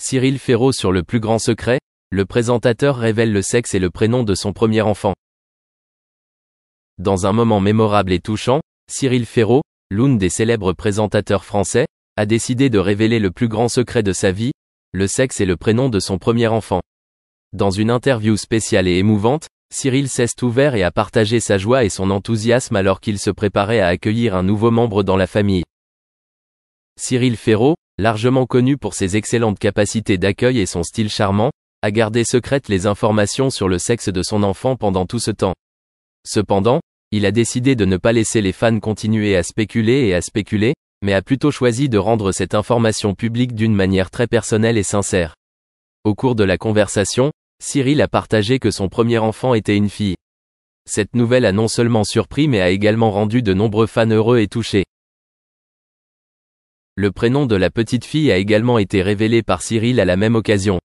Cyril Ferraud sur Le plus grand secret, le présentateur révèle le sexe et le prénom de son premier enfant. Dans un moment mémorable et touchant, Cyril Ferraud, l'un des célèbres présentateurs français, a décidé de révéler le plus grand secret de sa vie, le sexe et le prénom de son premier enfant. Dans une interview spéciale et émouvante, Cyril s'est ouvert et a partagé sa joie et son enthousiasme alors qu'il se préparait à accueillir un nouveau membre dans la famille. Cyril Ferraud, largement connu pour ses excellentes capacités d'accueil et son style charmant, a gardé secrètes les informations sur le sexe de son enfant pendant tout ce temps. Cependant, il a décidé de ne pas laisser les fans continuer à spéculer, mais a plutôt choisi de rendre cette information publique d'une manière très personnelle et sincère. Au cours de la conversation, Cyril a partagé que son premier enfant était une fille. Cette nouvelle a non seulement surpris mais a également rendu de nombreux fans heureux et touchés. Le prénom de la petite fille a également été révélé par Cyril à la même occasion.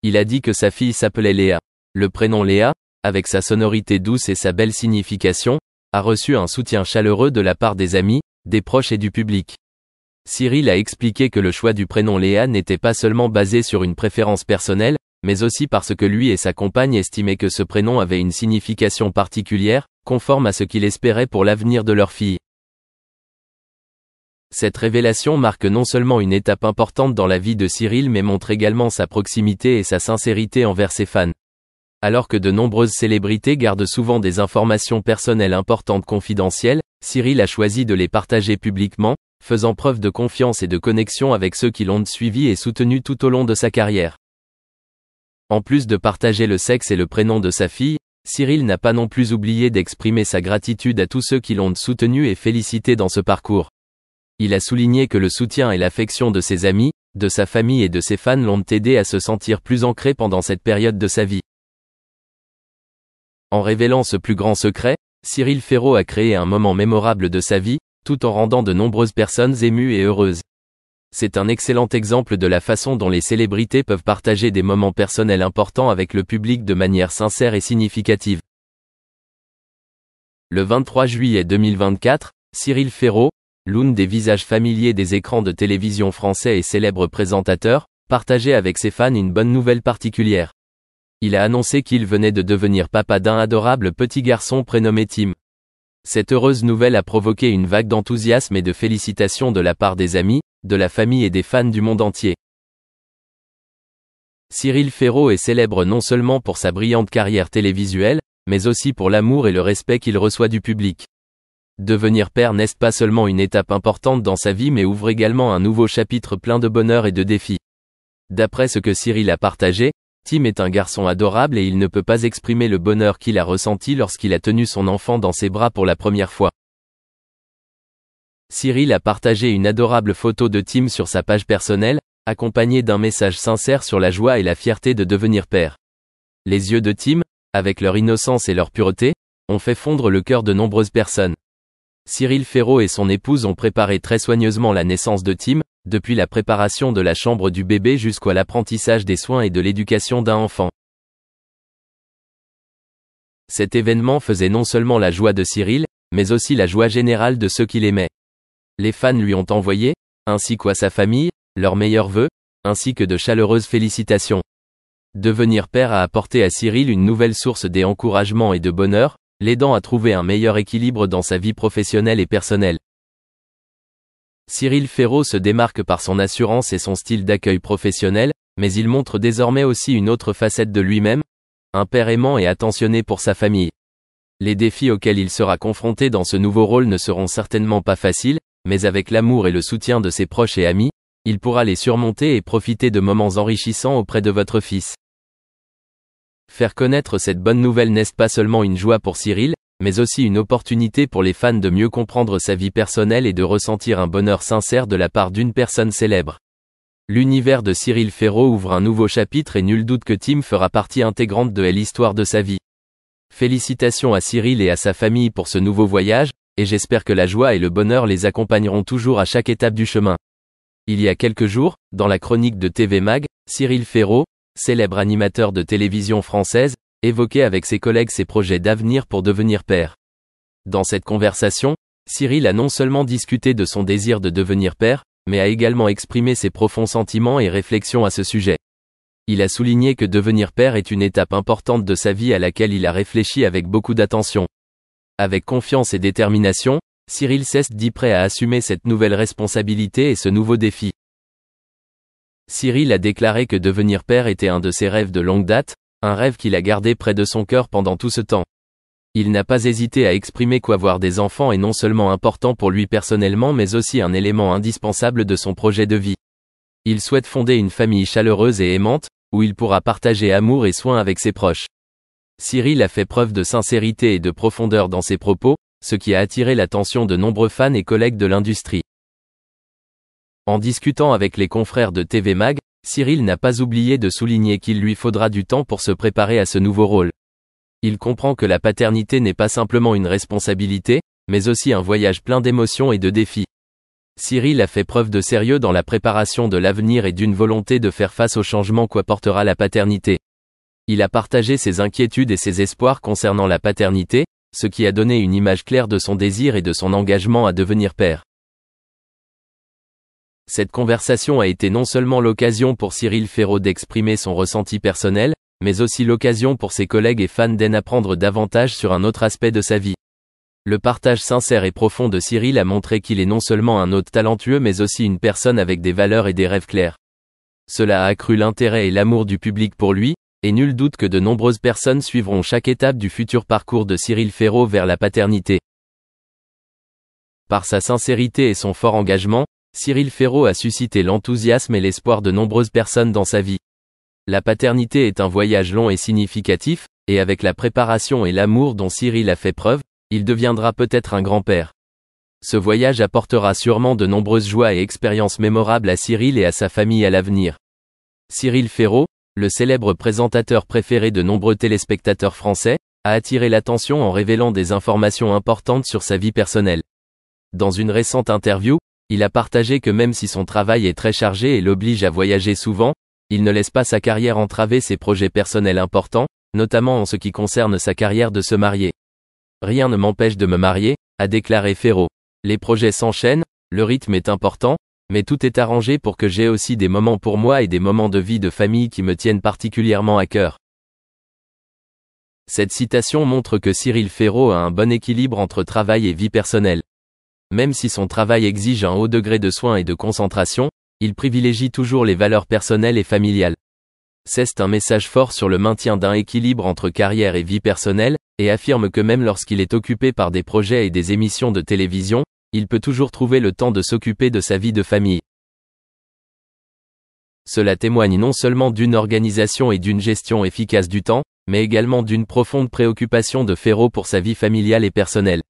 Il a dit que sa fille s'appelait Léa. Le prénom Léa, avec sa sonorité douce et sa belle signification, a reçu un soutien chaleureux de la part des amis, des proches et du public. Cyril a expliqué que le choix du prénom Léa n'était pas seulement basé sur une préférence personnelle, mais aussi parce que lui et sa compagne estimaient que ce prénom avait une signification particulière, conforme à ce qu'il espérait pour l'avenir de leur fille. Cette révélation marque non seulement une étape importante dans la vie de Cyril mais montre également sa proximité et sa sincérité envers ses fans. Alors que de nombreuses célébrités gardent souvent des informations personnelles importantes confidentielles, Cyril a choisi de les partager publiquement, faisant preuve de confiance et de connexion avec ceux qui l'ont suivi et soutenu tout au long de sa carrière. En plus de partager le sexe et le prénom de sa fille, Cyril n'a pas non plus oublié d'exprimer sa gratitude à tous ceux qui l'ont soutenu et félicité dans ce parcours. Il a souligné que le soutien et l'affection de ses amis, de sa famille et de ses fans l'ont aidé à se sentir plus ancré pendant cette période de sa vie. En révélant ce plus grand secret, Cyril Ferraud a créé un moment mémorable de sa vie, tout en rendant de nombreuses personnes émues et heureuses. C'est un excellent exemple de la façon dont les célébrités peuvent partager des moments personnels importants avec le public de manière sincère et significative. Le 23 juillet 2024, Cyril Ferraud, l'un des visages familiers des écrans de télévision français et célèbre présentateur, partageait avec ses fans une bonne nouvelle particulière. Il a annoncé qu'il venait de devenir papa d'un adorable petit garçon prénommé Tim. Cette heureuse nouvelle a provoqué une vague d'enthousiasme et de félicitations de la part des amis, de la famille et des fans du monde entier. Cyril Ferraud est célèbre non seulement pour sa brillante carrière télévisuelle, mais aussi pour l'amour et le respect qu'il reçoit du public. Devenir père n'est pas seulement une étape importante dans sa vie mais ouvre également un nouveau chapitre plein de bonheur et de défis. D'après ce que Cyril a partagé, Tim est un garçon adorable et il ne peut pas exprimer le bonheur qu'il a ressenti lorsqu'il a tenu son enfant dans ses bras pour la première fois. Cyril a partagé une adorable photo de Tim sur sa page personnelle, accompagnée d'un message sincère sur la joie et la fierté de devenir père. Les yeux de Tim, avec leur innocence et leur pureté, ont fait fondre le cœur de nombreuses personnes. Cyril Ferraud et son épouse ont préparé très soigneusement la naissance de Tim, depuis la préparation de la chambre du bébé jusqu'à l'apprentissage des soins et de l'éducation d'un enfant. Cet événement faisait non seulement la joie de Cyril, mais aussi la joie générale de ceux qui l'aimaient. Les fans lui ont envoyé, ainsi qu'à sa famille, leurs meilleurs vœux, ainsi que de chaleureuses félicitations. Devenir père a apporté à Cyril une nouvelle source d'encouragement et de bonheur, l'aidant à trouver un meilleur équilibre dans sa vie professionnelle et personnelle. Cyril Ferraud se démarque par son assurance et son style d'accueil professionnel, mais il montre désormais aussi une autre facette de lui-même, un père aimant et attentionné pour sa famille. Les défis auxquels il sera confronté dans ce nouveau rôle ne seront certainement pas faciles, mais avec l'amour et le soutien de ses proches et amis, il pourra les surmonter et profiter de moments enrichissants auprès de votre fils. Faire connaître cette bonne nouvelle n'est pas seulement une joie pour Cyril, mais aussi une opportunité pour les fans de mieux comprendre sa vie personnelle et de ressentir un bonheur sincère de la part d'une personne célèbre. L'univers de Cyril Ferraud ouvre un nouveau chapitre et nul doute que Tim fera partie intégrante de l'histoire de sa vie. Félicitations à Cyril et à sa famille pour ce nouveau voyage, et j'espère que la joie et le bonheur les accompagneront toujours à chaque étape du chemin. Il y a quelques jours, dans la chronique de TV Mag, Cyril Ferraud, célèbre animateur de télévision française, évoquait avec ses collègues ses projets d'avenir pour devenir père. Dans cette conversation, Cyril a non seulement discuté de son désir de devenir père, mais a également exprimé ses profonds sentiments et réflexions à ce sujet. Il a souligné que devenir père est une étape importante de sa vie à laquelle il a réfléchi avec beaucoup d'attention. Avec confiance et détermination, Cyril s'est dit prêt à assumer cette nouvelle responsabilité et ce nouveau défi. Cyril a déclaré que devenir père était un de ses rêves de longue date, un rêve qu'il a gardé près de son cœur pendant tout ce temps. Il n'a pas hésité à exprimer qu'avoir des enfants est non seulement important pour lui personnellement mais aussi un élément indispensable de son projet de vie. Il souhaite fonder une famille chaleureuse et aimante, où il pourra partager amour et soins avec ses proches. Cyril a fait preuve de sincérité et de profondeur dans ses propos, ce qui a attiré l'attention de nombreux fans et collègues de l'industrie. En discutant avec les confrères de TV Mag, Cyril n'a pas oublié de souligner qu'il lui faudra du temps pour se préparer à ce nouveau rôle. Il comprend que la paternité n'est pas simplement une responsabilité, mais aussi un voyage plein d'émotions et de défis. Cyril a fait preuve de sérieux dans la préparation de l'avenir et d'une volonté de faire face aux changements qu'apportera la paternité. Il a partagé ses inquiétudes et ses espoirs concernant la paternité, ce qui a donné une image claire de son désir et de son engagement à devenir père. Cette conversation a été non seulement l'occasion pour Cyril Ferraud d'exprimer son ressenti personnel, mais aussi l'occasion pour ses collègues et fans d'en apprendre davantage sur un autre aspect de sa vie. Le partage sincère et profond de Cyril a montré qu'il est non seulement un hôte talentueux mais aussi une personne avec des valeurs et des rêves clairs. Cela a accru l'intérêt et l'amour du public pour lui, et nul doute que de nombreuses personnes suivront chaque étape du futur parcours de Cyril Ferraud vers la paternité. Par sa sincérité et son fort engagement, Cyril Ferraud a suscité l'enthousiasme et l'espoir de nombreuses personnes dans sa vie. La paternité est un voyage long et significatif, et avec la préparation et l'amour dont Cyril a fait preuve, il deviendra peut-être un grand-père. Ce voyage apportera sûrement de nombreuses joies et expériences mémorables à Cyril et à sa famille à l'avenir. Cyril Ferraud, le célèbre présentateur préféré de nombreux téléspectateurs français, a attiré l'attention en révélant des informations importantes sur sa vie personnelle. Dans une récente interview, il a partagé que même si son travail est très chargé et l'oblige à voyager souvent, il ne laisse pas sa carrière entraver ses projets personnels importants, notamment en ce qui concerne sa carrière de se marier. Rien ne m'empêche de me marier, a déclaré Ferraud. Les projets s'enchaînent, le rythme est important, mais tout est arrangé pour que j'ai aussi des moments pour moi et des moments de vie de famille qui me tiennent particulièrement à cœur. Cette citation montre que Cyril Ferraud a un bon équilibre entre travail et vie personnelle. Même si son travail exige un haut degré de soin et de concentration, il privilégie toujours les valeurs personnelles et familiales. C'est un message fort sur le maintien d'un équilibre entre carrière et vie personnelle, et affirme que même lorsqu'il est occupé par des projets et des émissions de télévision, il peut toujours trouver le temps de s'occuper de sa vie de famille. Cela témoigne non seulement d'une organisation et d'une gestion efficace du temps, mais également d'une profonde préoccupation de Ferraud pour sa vie familiale et personnelle.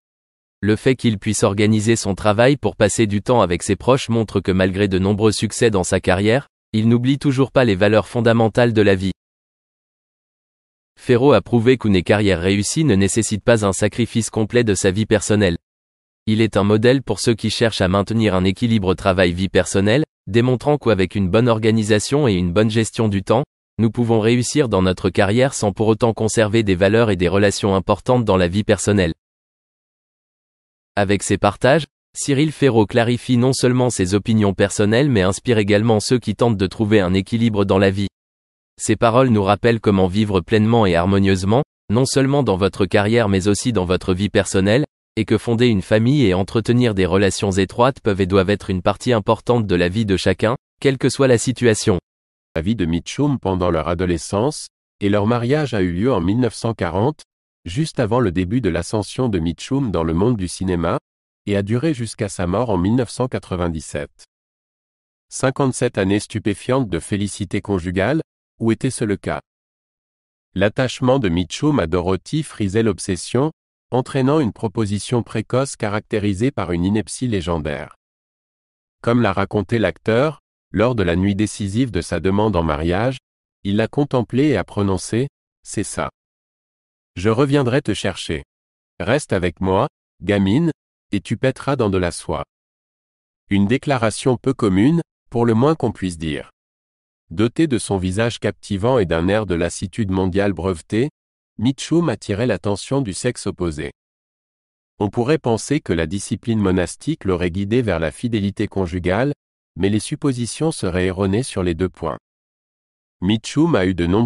Le fait qu'il puisse organiser son travail pour passer du temps avec ses proches montre que malgré de nombreux succès dans sa carrière, il n'oublie toujours pas les valeurs fondamentales de la vie. Ferraud a prouvé qu'une carrière réussie ne nécessite pas un sacrifice complet de sa vie personnelle. Il est un modèle pour ceux qui cherchent à maintenir un équilibre travail-vie personnelle, démontrant qu'avec une bonne organisation et une bonne gestion du temps, nous pouvons réussir dans notre carrière sans pour autant conserver des valeurs et des relations importantes dans la vie personnelle. Avec ses partages, Cyril Ferraud clarifie non seulement ses opinions personnelles mais inspire également ceux qui tentent de trouver un équilibre dans la vie. Ces paroles nous rappellent comment vivre pleinement et harmonieusement, non seulement dans votre carrière mais aussi dans votre vie personnelle, et que fonder une famille et entretenir des relations étroites peuvent et doivent être une partie importante de la vie de chacun, quelle que soit la situation. La vie de Mitchum pendant leur adolescence, et leur mariage a eu lieu en 1940, juste avant le début de l'ascension de Mitchum dans le monde du cinéma, et a duré jusqu'à sa mort en 1997. 57 années stupéfiantes de félicité conjugale, ou était-ce le cas? L'attachement de Mitchum à Dorothy frisait l'obsession, entraînant une proposition précoce caractérisée par une ineptie légendaire. Comme l'a raconté l'acteur, lors de la nuit décisive de sa demande en mariage, il l'a contemplée et a prononcé « C'est ça. Je reviendrai te chercher. Reste avec moi, gamine, et tu pèteras dans de la soie. » Une déclaration peu commune, pour le moins qu'on puisse dire. Doté de son visage captivant et d'un air de lassitude mondiale breveté, Mitchum attirait l'attention du sexe opposé. On pourrait penser que la discipline monastique l'aurait guidé vers la fidélité conjugale, mais les suppositions seraient erronées sur les deux points. Mitchum a eu de nombreux